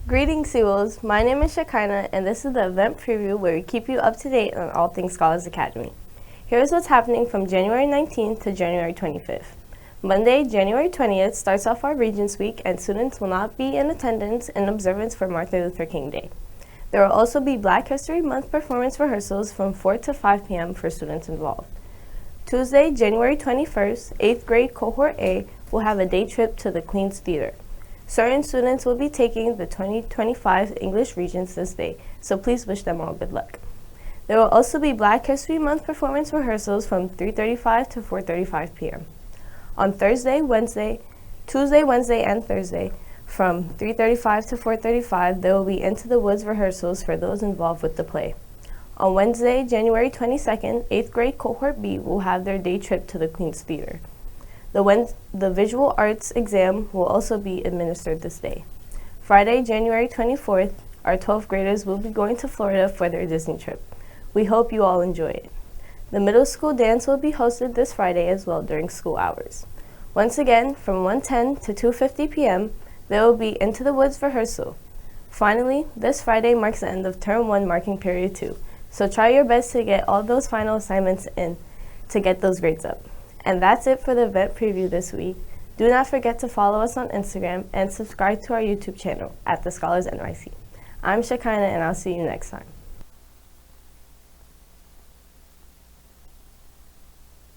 Greetings, seawolves. My name is Shekinah, and this is the event preview where we keep you up to date on all things Scholars Academy. Here's what's happening from January 19th to January 25th. Monday, January 20th starts off our Regents Week, and students will not be in attendance in observance for Martin Luther King Day. There will also be Black History Month performance rehearsals from 4 to 5 p.m. for students involved. Tuesday, January 21st, 8th grade Cohort A will have a day trip to the Queen's Theater. Certain students will be taking the 2025 English Regents this day, so please wish them all good luck. There will also be Black History Month performance rehearsals from 3:35 to 4:35 p.m. On Tuesday, Wednesday, and Thursday, from 3:35 to 4:35, there will be Into the Woods rehearsals for those involved with the play. On Wednesday, January 22nd, 8th grade Cohort B will have their day trip to the Queen's Theater. The visual arts exam will also be administered this day. Friday, January 24th, our 12th graders will be going to Florida for their Disney trip. We hope you all enjoy it. The middle school dance will be hosted this Friday as well during school hours. Once again, from 1:10 to 2:50 p.m., there will be Into the Woods rehearsal. Finally, this Friday marks the end of Term 1 marking period 2, so try your best to get all those final assignments in to get those grades up. And that's it for the event preview this week. Do not forget to follow us on Instagram and subscribe to our YouTube channel at TheScholarsNYC. I'm Shekinah, and I'll see you next time.